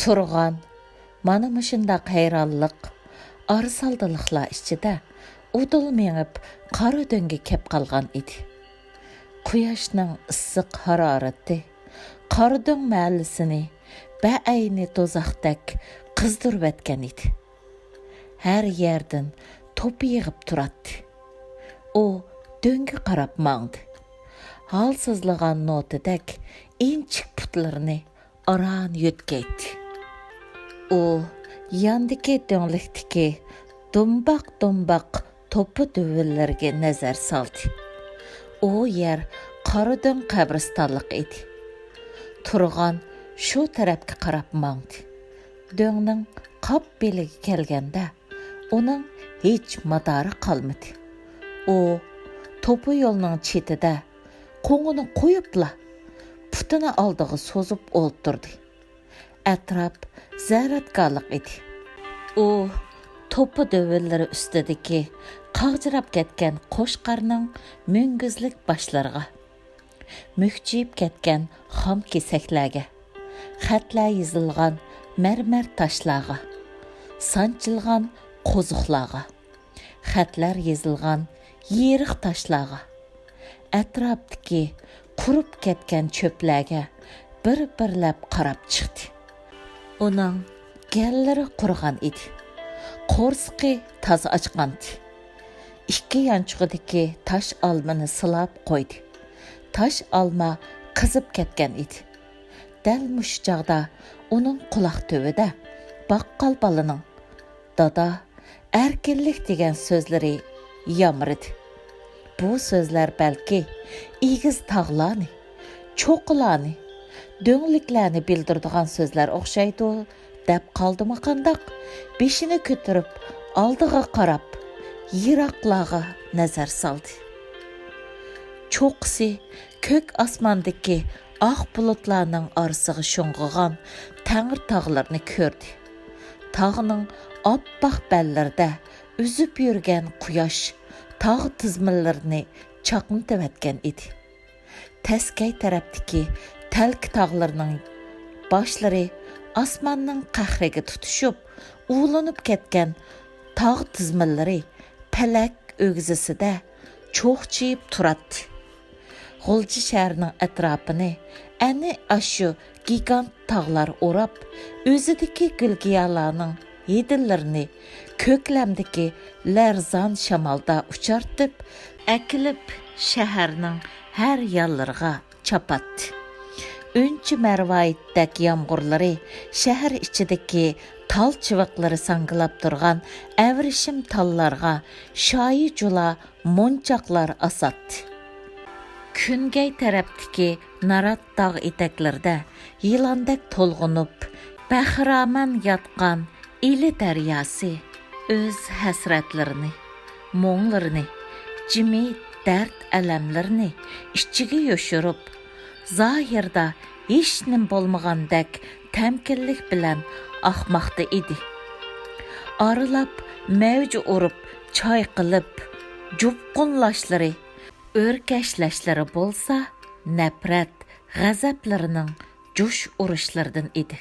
Turgan, mana müşündaq hayranlıq, arısaldılıqla içində udul menib qara döngə kep qalğan idi. Quyoshning issiq harorati Qaradöng mahallasini ba'ayni do'zaxdek qizdirib etgan edi. Har yerdan to'p yig'ib turadi. U döngə qarab mangdi. Halsızlığan notidek inchik putlarini aran yo'tkaydi. U yandiki dönglikdiki dumbaq to'pi duvullarga nazar soldi. O yer Qaradöng qabristonliq edi. Turgan shu tarafga qarab mangdi. Döngning qop beliga kelganda uning hech madori qolmadi. U to'pi yo'lning chetida qo'ngini qo'yibla putini oldiga so'zib o'ltirdi. Atrof zaratgarlik edi. U to'pi dövüllari ustidagi qag'jirab ketgan qo'shqarning mungizlik boshlariga, mukchiyib ketgan xom kesaklarga, xatlar yozilgan marmar toshlarga, sanchilgan qo'ziqlarga, xatlar yozilgan yeriq toshlarga, atrofdagi qurib ketgan cho'plarga bir-birlab qarab chiqdi. Uning gallari qurgan edi. Qo'rsqi toza ochqandi. Ikki yanchug'idagi tosh olmani silab qo'ydi. Tosh olma qizib ketgan edi. Dal mush chog'da uning quloq tubida baqqal bolaning "Dada, erkinlik" degan so'zlari yamridi. Bu so'zlar balki egiz tog'larni, cho'qlarni, döngliklarni bildiradigan so'zlar o'xshaydi deb qoldimi qandaq? Beshini ko'tarib, oldiga qarab, yiroqlarga nazar soldi. Cho'qsi ko'k osmondagi oq bulutlarning orasiga sho'ng'igan tangir tog'larni ko'rdi. Tog'ning oppoq ballarida uzib yurgan quyosh tog' tizminlarini chaqnatib etgan edi. Teskay tarafdagi talk tog'larning boshlari osmonning qahriga tutishib, ulanib ketgan tog' tizminlari palak o'g'zisida cho'qchiyib turadi. G'ulji shahrining atrofini ani ashu gigant tog'lar o'rab, o'zidagi gulgiyalarning yedillarini ko'klamdagi larzon shamolda uchartib, akilib shaharning har yollariga chapatdi. Unchi marvoyitdak yomg'irlari shahar ichidagi tal chiviqlari sangilab turgan avrishim tallarga shoyi jula munchoqlar asatdi. Kungay tarafdagi Narat tog' etaklarida yilondak to'lg'unib, bahraman yotgan Ili daryosi o'z hasratlarini, mo'nglarini, jimi dard alamlarini ichiga yoshirib, zohirda hech nim bo'lmagandek tamkinlik bilan oqmoqda edi. Aralab mavj urib, choy qilib, jupqunlashlari, o'rkashlashlari bo'lsa, nafrat, g'azablarining jo'sh urishlaridan edi.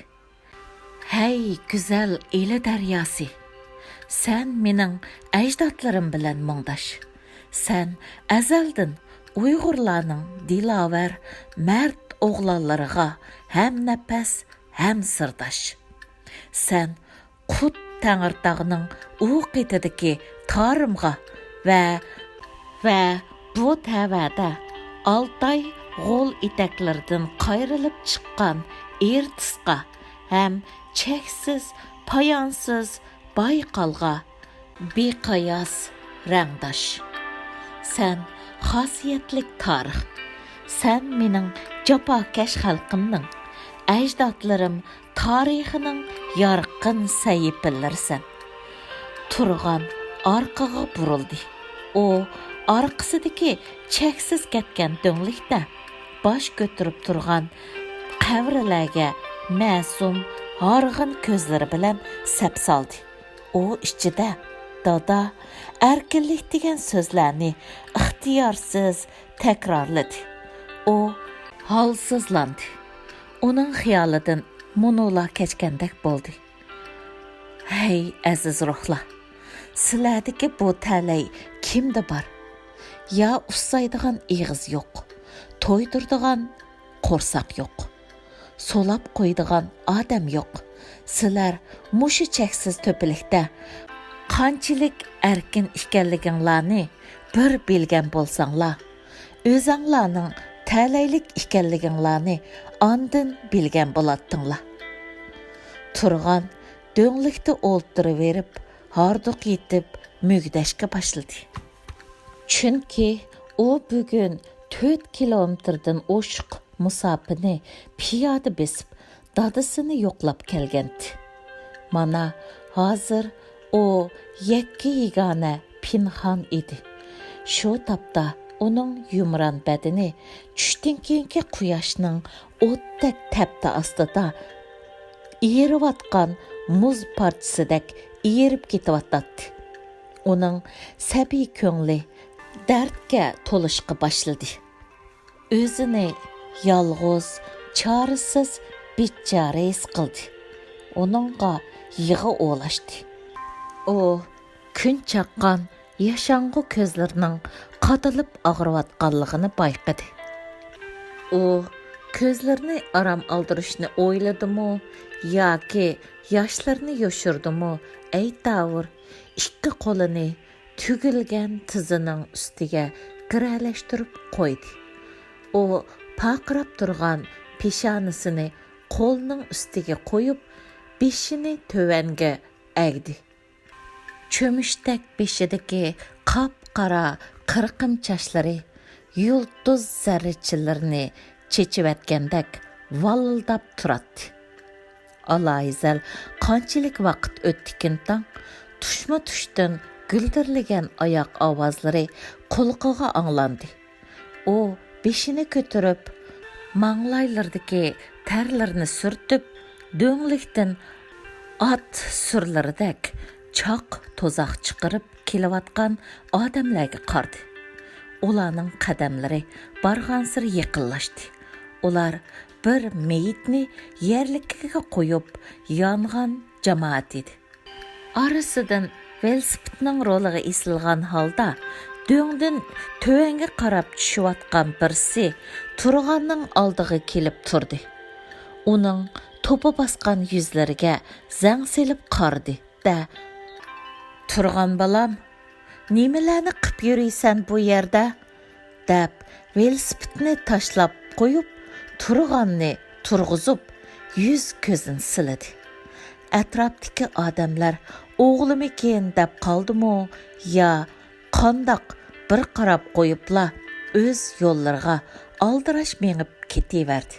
Hey güzel Ili daryosi, sen mening ajdodlarim bilan mungdash. Sen azaldan Uyg'urlarning dilovar, mard o'g'lonlariga ham nafas, ham sirdosh. Sen Qut Tangirtog'ning u qetidagi tarimga va bu tavada Altay g'o'l etaklardan qayrilib chiqqan Ertisqa ham cheksiz, poyonsiz Bayqalga beqiyos rangdosh. Sen xosiyatlik tarix. Sen mening jafokash xalqimning, ajdodlarim tarixining yorqin sayfillarsan. Turgan orqaga burildi. U orqasidagi cheksiz ketgan dönglikda bosh ko'tarib turgan qavrilarga ma'sum horg'in ko'zlari bilan sap soldi. U ichida "Dada, erkinlik" degan so'zlarni ixtiyorsiz takrorladi. U holsizlandi. Uning xiyolidan Munola keçkendek boldi. Hey aziz ruhlar, sizlardagi bu talay kimda bar? Ya ussaydigan ig'iz yo'q, to'ydirdigan qo'rsaq yo'q, solab qo'ydigan odam yo'q. Sizlar mushu cheksiz to'pilikda qanchalik erkin ekanliginglarni bir bilgan bo'lsanglar, o'zinglarning talaylik ekanliginglarni ondan bilgan bo'latdinglar. Turgan dönglikte o'ltiraverib, harduq yetib mügdashga boshladi. Chunki u bugun 4 kilometrdan oshiq musofirni piyoda besib, dadasini yo'qlab kelgandi. Mana hozir u yakka yegona pinhon edi. Shu topda uning yumron badani tushdan keyingi quyoshning o'tdek tapta ostida eriyotgan muz parchasidek erib ketyotdi. Uning sabiy ko'ngli dardga to'lishqa boshladi. O'zini yolg'iz, chorasiz, bechora his qildi. Uningga yig'i o'lashdi. U kun chaqqan yashang'u ko'zlarining qatilib og'riyotganligini bayqadi. U ko'zlarini aram oldirishni o'yladimi yoki yoshlarni yoshirdi-mi? Aytavur, ikki qo'lini tugilgan tizining ustiga giralashtirib qo'ydi. U paqirab turgan peshonasini qo'lning ustiga qo'yib, beshini tövanga egdi. Cho'mishdak beshidagi qop-qora qirqim chashlari yulduz zarrachilarini chechivatgandek valdab turadi. Alayzal qanchalik vaqt o'tdikindan tushma-tushdan guldirlagan oyoq ovozlari qulog'iga anglandi. U beshini ko'tarib, manglaylardagi tarlarni surtib, do'nglikdan ot surlaridek choq to'zoq chiqarib kelayotgan odamlarga qaradi. Ularning qadamlari barg'ansir yaqinlashdi. Ular bir meyitni yerligiga qo'yib yongan jamoat edi. Arasidan velosipedning roliga esilgan holda do'ngdan tövanga qarab tushayotgan birsi turganning oldiga kelib turdi. Uning to'pa bosgan yuzlariga zang selib qardi da: "Turgan balam, nimalarni qilib yuriysan bu yerda?" deb velosipedni tashlab qo'yib, turganni turg'izib, yuz ko'zini siladi. Atrofdagi odamlar o'g'limikin deb qoldimi yo qandoq bir qarab qo'yibla o'z yo'llariga aldirash mengib ketaverdi.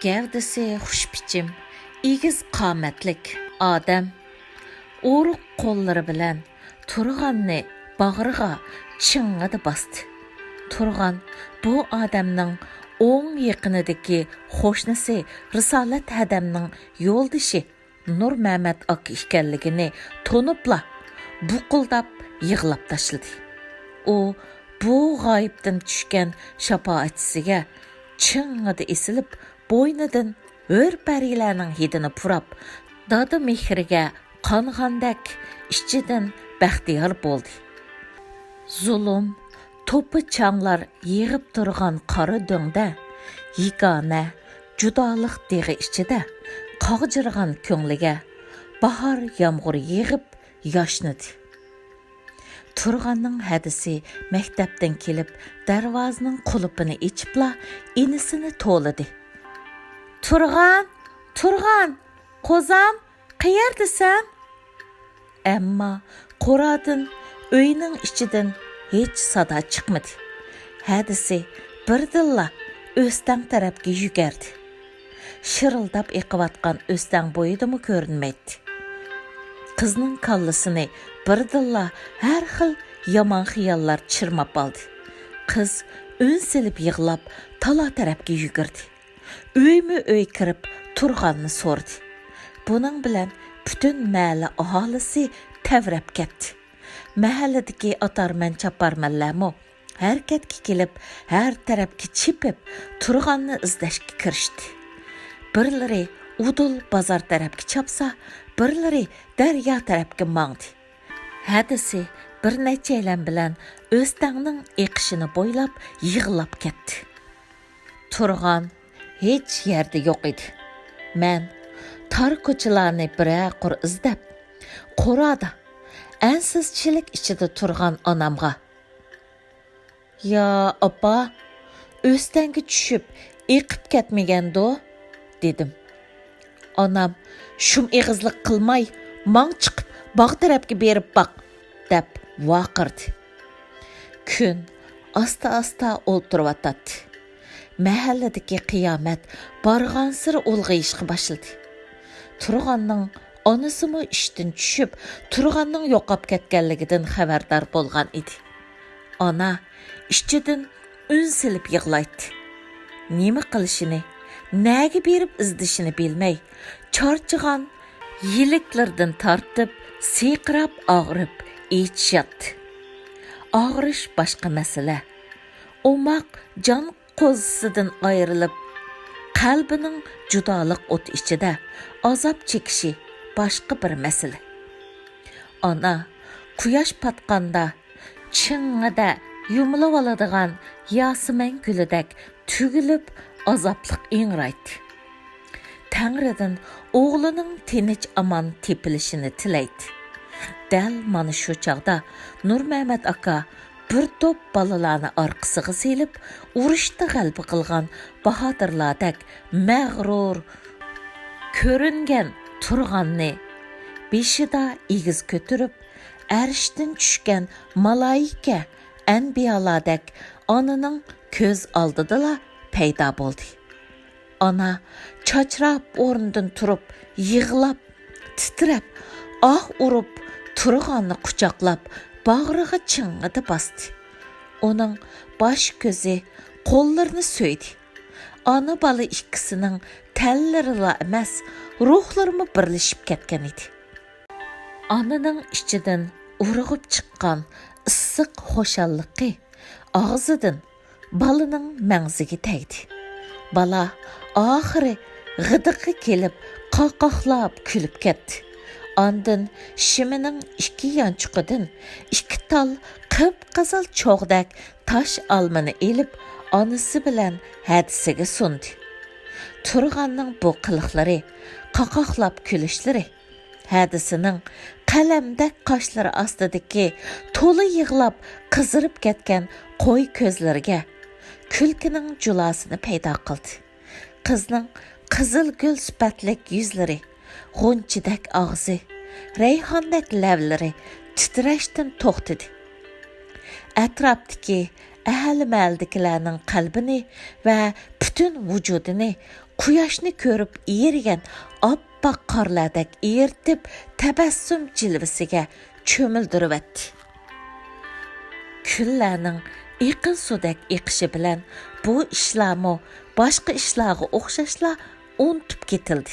Gavdasi xushbichim, egiz qomatlik odam o'ruq qo'llari bilan turganni bag'riga ching'ida bosdi. Turgan bu odamning o'ng yaqinidagi qo'shnisi Risolat hadamning yo'ldishi Nur Mehmet aka ekanligini tonibla buqildab yig'lab tashladi. U bu g'oyibdan tushgan shafoatchisiga ching'ida esilib, bo'ynidan o'rparilarning hidini purab, dada mehriga qong'andak ichidan baxtiyor bo'ldi. Zulm to'pi changlar yig'ib turgan qora do'ngda, yigona judolik deg'i ichida qog'jirgan ko'ngliga bahor yomg'ir yig'ib yoshnadi. Turganning hadisi maktabdan kelib, darvozaning qulupini ichibla inisini to'ladi. Turgan, qo'zam, qayerdasan? Ammo qo'radin uyning ichidan hech sado chiqmadi. Hadisi birdilla o'stang tarafga yugardi. Shirildab eqiyotgan o'stang bo'yidimi ko'rinmaydi. Qizning kallasini birdilla har xil yomon xiyollar chirmab oldi. Qiz ön silib yig'lab tala tarafga yugurdi. Uyma-uy kirib turganni so'rdi. Buning bilan butun mahalla aholisi tavrab ketdi. Mahalladagi atarman chaparmanlarmi harakatga kelib, har tarafga chipib turganni izlashga kirishdi. Birlari udul bazar tarafga chapsa, birlari daryo tarafga mangdi. Hadisi bir neçeylen bilen Öztangning eqishini bo'ylab yig'lab ketdi. Turg'an hech yerda yo'q edi. Men tar ko'chalarni bir-qur izlab, qo'rada ansizchilik ichida turgan onamga "Ya opa, O'stanga tushib, eqib ketmagando?" dedim. Onam "Shum eg'izlik qilmay, mang chiqib, bog' tarafga berib baq" deb vaqirdi. Kun asta-asta o'ltirib mahalladagi qiyomat barg'ansir ulg'ayishga boshladi. Turg'anning onasimi ishdan tushib, Turg'anning yo'qolib ketganligidan xabardor bo'lgan edi. Ona ishchidan un silib yig'laydi. Nima qilishini, nega berib izdishini bilmay, charchagan yiliklardan tortib, siyqirab og'rib, ichyapti. Og'rish boshqa masala. Umaq jon qo'zisidan ayrilib, qalbining judolik o't ichida azob chekishi boshqa bir masala. Ona quyosh patqanda ching'ida yumilib oladigan Yasmin gulidek tugilib azobliq ingraydi. Tangridan o'g'lining tinch amon tepilishini tilaydi. Dal mana shu chaqda Nurmamat aka bir top balalarni orqasiga selib, urushda g'alaba qilgan bahodirlardek mag'rur ko'ringan Turg'anni beshida egiz ko'tirib, arshdan tushgan malaika anbiyolardek onaning ko'z oldida paydo bo'ldi. Ona chachrab o'rnidan turib, yig'lab, titrab, urib, Turg'anni quchoqlab, bag'riga ching'ida bosdi. Uning bosh ko'zi, qo'llarini so'ydi. Ona bola ikkisining tanlarila emas, ruhlarimi birlashib ketgan edi. Onaning ichidan urg'ib chiqqan issiq xo'shalliqi og'zidan balaning mangziga tegdi. Bala oxiri g'idiqqa kelib, qaqoqlab kulib ketdi. Ondan shimining ikki yanchuqidan ikki tal qip-qizil cho'g'dak tosh olmani elib, onasi bilan hadisiga sundi. Turg'anning bu qiliqlari, qaqoqlab kulishlari, hadisining qalamdak qoshlari ostidagi to'la yig'lab qizirib ketgan qo'y ko'zlariga kulkining julasini paydo qildi. Qizning qizil gul sifatlik yuzlari, g'unchidak og'zi, rayhondak lavlari titrashdan to'xtadi. Atrofdagi ahli-maldikilarning qalbini va butun vujudini quyoshni ko'rib erigan oppoq qorlardek eritib, tabassum jilvasiga cho'mildiribdi. Kunlarning iqin sudek iqishi bilan bu ishlarmi boshqa ishlarga o'xshashla unutib ketildi.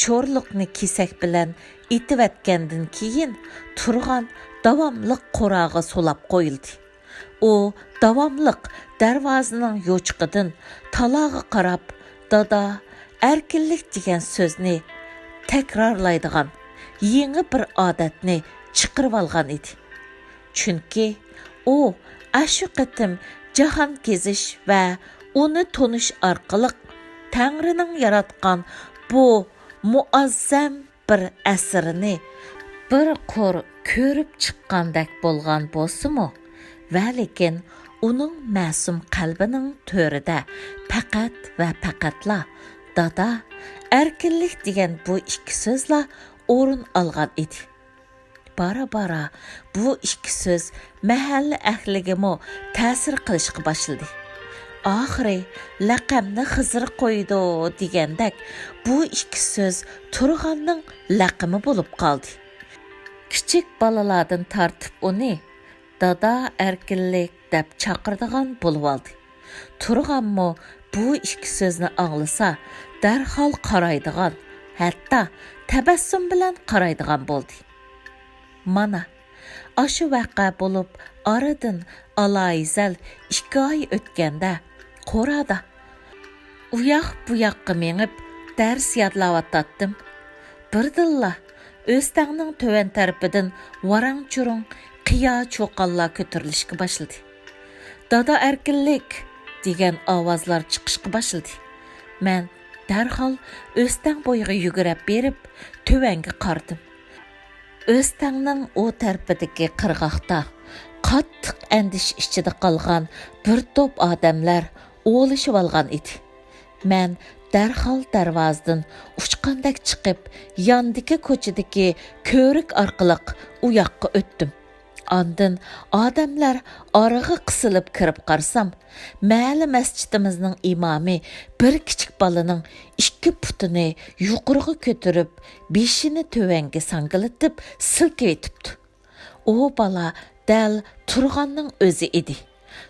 Sho'rliqni kesak bilan itivatgandan keyin Turg'an davomliq qo'rag'i solab qo'yildi. U davomliq darvozaning yo'chqidan talog'i qarab, "Dada, erkinlik" degan so'zni takrorlaydigan yangi bir odatni chiqarib olgan edi. Chunki u ashu qatim jahon kezish va uni tonish orqali Tangrining yaratgan bu muazzam bir asrini bir qor ko'rib chiqqandek bo'lgan bo'lsa-mu, va lekin uning ma'sum qalbining to'rida faqat va faqatla "Dada, erkinlik" degan bu ikki so'zlar o'rin olgan edi. Bara-bara bu ikki so'z mahalla ahligimi ta'sir qilishga boshladi. Oxiri laqamni Xizr qo'ydi degandek, bu ikki so'z Turg'anning laqami bo'lib qoldi. Kichik balalardan tortib uni "Dada, erkinlik" deb chaqiradigan bo'lib oldi. Turg'anmi bu ikki so'zni anglasa, darhol qaraydigan, hatto tabassum bilan qaraydigan bo'ldi. Mana ashu vaqa bo'lib, oradan aloyizal 2 oy o'tganda qo'rada u yoq bu yoqqa mengib, dərs yadlavatatdım. Birdilla Öztəğning tövən tərəfidən varang-çurung qiya çoqallar көтөрілішki başladı. Dada erkinlik degan ovozlar chiqishga başladı. Mən dərhal Öztəng boyıga yugurib berib tövənga qardım. Öztəngning o tərəfidagi qirg'oqda qattiq andish ichida qolgan bir to'p odamlar o'lishib olgan edi. Mən dərhal darvozadan uchqandak chiqib, yandagi ko'chadagi ko'rik orqali u yoqqa o'tdim. Ondan odamlar oraga qisilib kirib qarsam, mahalla masjidimizning imomi bir kichik bolaning 2 putini yuqoriga ko'tarib, beshini tövanga sangilatib silkib etibdi. O bola dal turg'anning o'zi edi.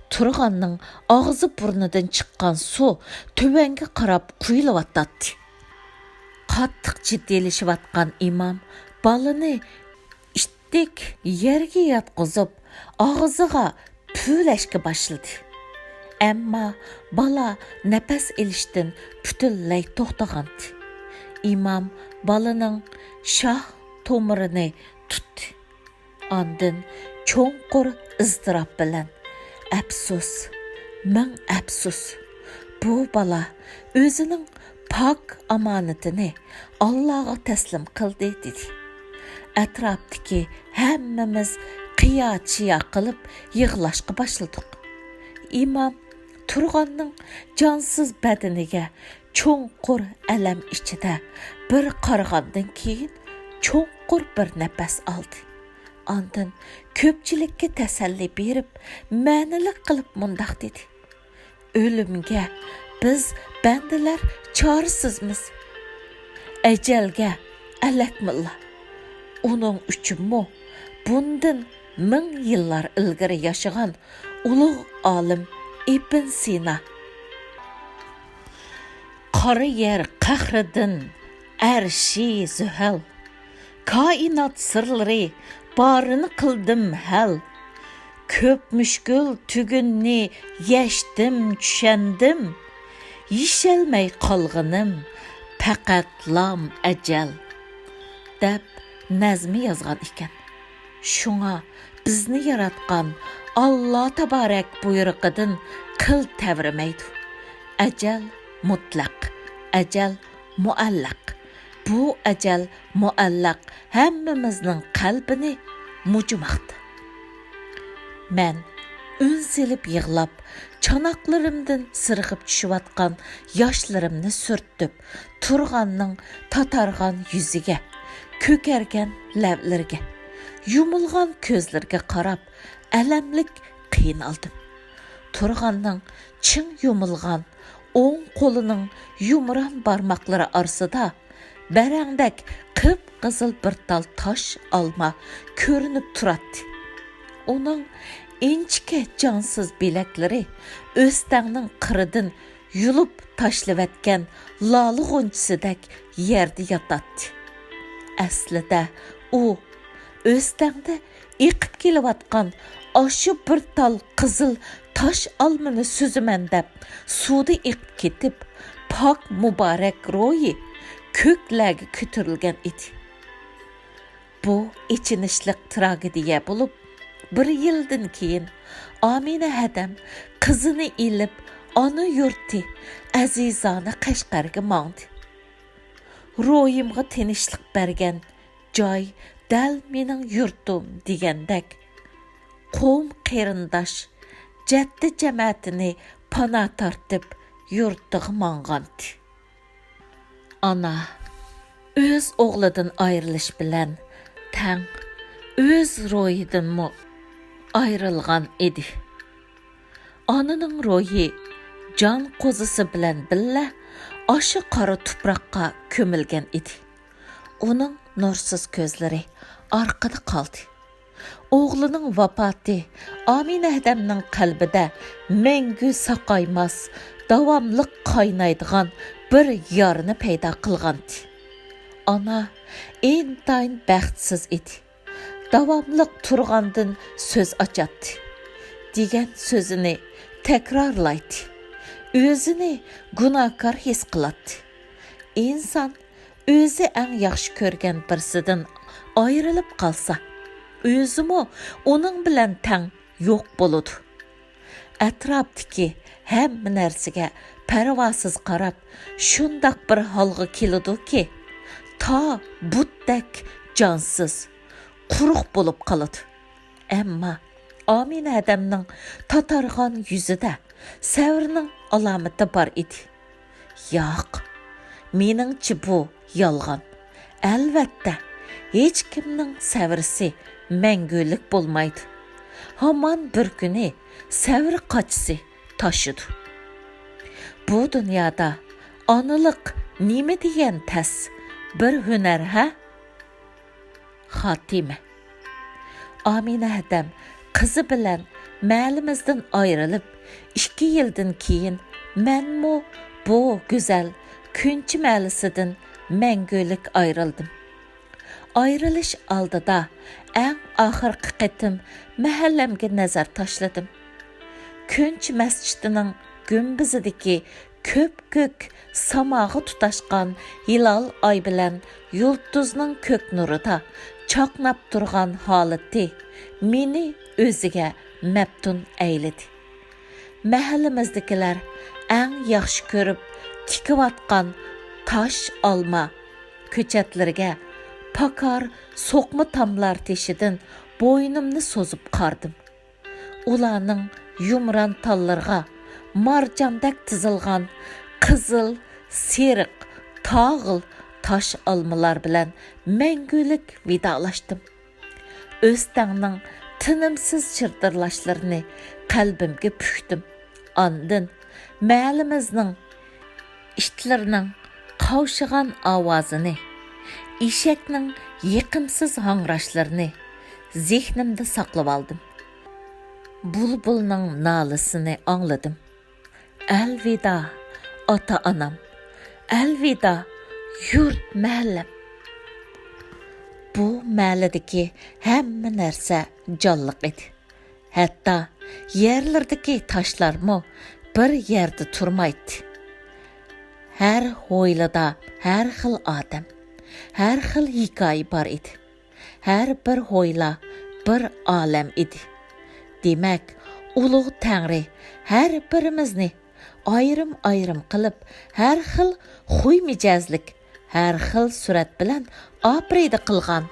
Turg'anning og'zi burnidan chiqqan suv tövanga qarab quyilayotdi. Qattiq jiddiylashayotgan imom bolani itdik yerga yotqizib, og'ziga pulashga boshladi. Ammo bola nafas olishdan butunlay to'xtagandi. Imom bolaning shoh tomirini tutdi. Ondan cho'nqur iztirob bilan afsus, ming afsus. Bu bola o'zining pok omonatini Allohga taslim qildi dedi. Atrofdagi hammamiz qiyo-chiyo qilib yig'lashga boshladik. Imom turg'anning jonsiz badaniga cho'nqur alam ichida bir qarag'andan keyin cho'nqur bir nafas oldi. Ondan ko'pchilikka tasalli berib, ma'nilik qilib mundoq dedi. O'limga biz bandalar chorisizmiz. Ajalga alakmillah. Onun uchunmi bundan 1000 yillar ilgari yashagan ulug' olim Ibn Sina qora yer qahridan arshi zuhal koinot sirlari barini qildim hal ko'p mushkul tugunni yashdim tushandim yishalmay qolg'inim faqat lam ajal deb nazmi yozgan ekan. Shunga bizni yaratgan Alloh tabarak buyrug'idan qil tavrimaydi. Ajal mutlaq, ajal muallaq. Bu ajal muallaq hammamizning qalbini mujmoqda. Men unsilib yig'lab, chanaqlarimdan sirg'ib tushayotgan yoshlarimni surtib, turg'anning tatargan yuziga, ko'kargan lablarga, yumilgan ko'zlarga qarab, alamlik qiynaldim. Turg'anning ching yumilgan o'ng qo'lining yumron barmoqlari orasida barangdak qip-qizil bir tal tosh olma ko'rinib turadi. Uning inchika jonsiz bilaklari O'stangning qiridan yulib tashlavatgan loli g'unchisidek yerda yotadi. Aslida u O'stangda iqib kelayotgan oshu bir tal qizil tosh olmani suziman deb suvda iqib ketib, pok muborak ro'yi ko'klarga ko'tarilgan edi. Bu ichinishliq tragediya bo'lib, 1 yildan keyin Amina hadam qizini ilib ona yurti Azizani Qashqarga mangdi. Ro'yimga tinchlik bergan joy dal mening yurtim degandek qo'm qarindosh jaddi jamoatini pana tortib yurtiga mangandi. Ana o'z o'g'lidan ayrilish bilan tang o'z ro'yidanmi ayrilgan edi. Onaning ro'yi jon qo'zisi bilan billa oshi qora tuproqqa ko'milgan edi. Uning nursiz ko'zlari orqada qoldi. O'g'lining vafoti Amina hadamning qalbida mangu saqaymas, davomli qaynaydigan bir yorni paydo qilgandi. Ana intayin baxtsiz edi. Davomli turgandan so'z ochadi. degan so'zini takrorlaydi. O'zini gunohkor his qiladi. inson o'zi eng yaxshi ko'rgan birsidan ayrilib qolsa, o'zimi uning bilan tang yo'q bo'ladi. Atrofdagi hamma narsaga parvosiz qarab, shundoq bir holga keladi-ki, to butdak jonsiz, quruq bo'lib qoladi. Ammo Amina adamning tatarg'an yuzida savrning alomati bor edi. Yo'q, meningcha bu yolg'on. Albatta, hech kimning savrisi mangulik bo'lmaydi. Hamon bir kuni savri qochisi toshidi. Bu dunyoda onalik nima degan tas bir hunar ha? Xotima. Amina adam qizi bilan malimizdan ayrilib, 2 yildan keyin menmu bu go'zal kunchi malisidan mangulik ayrildim. Ayrilish oldida eng oxirgi qitim mahallamga nazar tashladim. Kunchi masjidining gumbizidagi ko'p-ko'k samog'i tutashgan hilal oy bilan yulduzning ko'k nurida chaqnab turgan holati meni o'ziga maftun ayladi. Mahallamizdagilar eng yaxshi ko'rib tikiyotgan tosh olma ko'chatlarga pakar so'qma tamlar teshidan bo'ynimni so'zib qardim. Ularning yumran tallarga marjandek tizilgan qizil, seriq, tog'il tosh olmalar bilan mangulik vidolashdim. O'stangning tinimsiz chirtirlashlarini qalbimga pukdim. Ondan malimizning ishtlarining qavshigan ovozini, eshakning yiqimsiz hangrashlarini zehnimda saqlab oldim. Bulbulning nalisini angladim. Alvida ota-onam, alvida yurt mahallam. Bu mahalladagi hamma narsa jonliq edi. Hatto yerlardagi toshlarmi bir yerda turmaydi. Har ho'ylada har xil odam, har xil hikoya bor edi. Har bir ho'yla bir olam edi. Demak, ulug' Tangri har birimizni ayrim-ayrim qilib, har xil xuy mijozlik, har xil surat bilan oprida qilgan.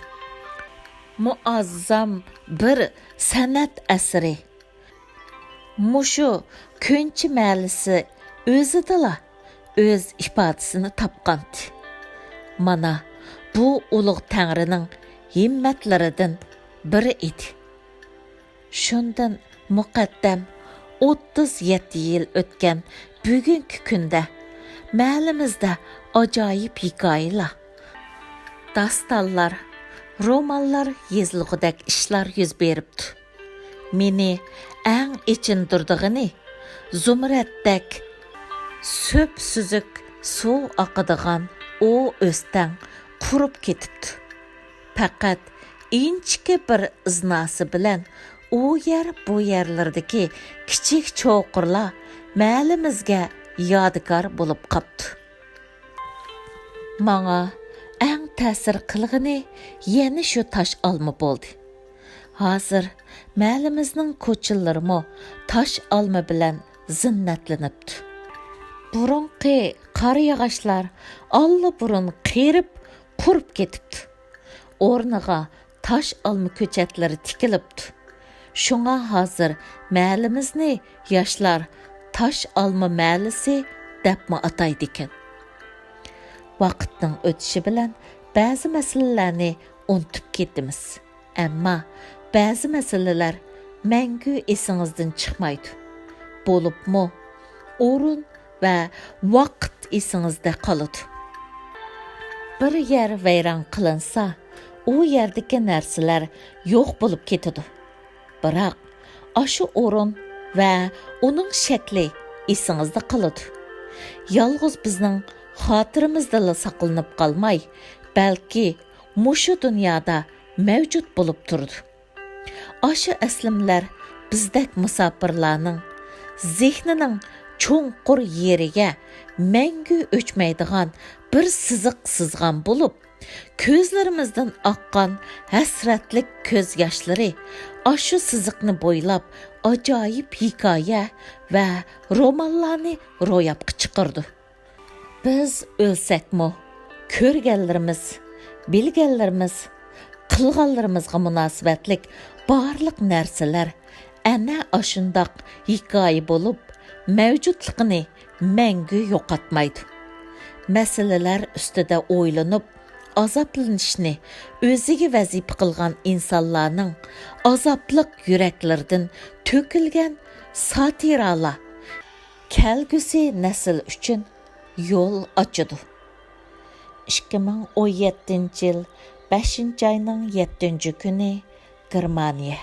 Muazzam bir san'at asri. Mushu kunchi malisi o'zidala o'z ifodasini topqandi. Mana bu ulug' Tangrining himmatlaridan biri edi. Shundan muqaddam 37 yil o'tgan bugungi kunda mahallimizda ajoyib hikoyalar, dastonlar, romanlar yezilg'idek ishlar yuz beribdi. Meni eng ichindirdig'ini zumratdek so'p-suzuk suv oqadigan o o'stan qurib ketibdi. Faqat inchki bir iznasi bilan u yer bu yerlardagi kichik cho'qirlar mahallimizga yodgor bo'lib qoldi. Manga eng ta'sir qilgani yana shu tosh olma bo'ldi. Hozir mahallimizning ko'chalarimi tosh olma bilan zinnatlanibdi. Burunqi qor yog'ochlar allaburun qerib qurib ketibdi. O'rniga tosh olma ko'chatlari tikilibdi. Shunga hozir mahallimizni yoshlar tosh olma mahallisi debmi ataydi ekan. Vaqtning o'tishi bilan ba'zi masalalarni unutib ketdimiz. Ammo ba'zi masalalar mangu esingizdan chiqmaydi. Bo'libmi, o'rin va vaqt esingizda qoladi. Bir yer vayron qilinsa, u yerdagi narsalar yo'q bo'lib ketadi. Biroq, ashu o'rin va uning shakli esingizda qoladi. Yolg'iz bizning xotirimizda saqlanib qolmay, balki mushu dunyoda mavjud bo'lib turdi. Ashu aslimlar bizdek musofirlarning zehnining cho'nqur yeriga mangu o'chmaydigan bir siziq sızgan bo'lib, ko'zlarimizdan oqqan hasratlik ko'z yoshlari ashu siziqni bo'ylab ajoyib hikoya va romanlarni ro'yobga chiqardi. Biz o'lsakmi, ko'rganlarimiz, bilganlarimiz, qilganlarimizga munosabatlik barliq narsalar ana ashundoq hikoya bo'lib, mavjudligini mangu yo'qotmaydi. Masalalar ustida o'ylanib, azoblanishni o'ziga vazifa qilgan insonlarning azobliq yuraklardan to'kilgan satiralar kelgusi nasl uchun yo'l ochadi. 2017 yil 5 oyning 7 kuni Germaniya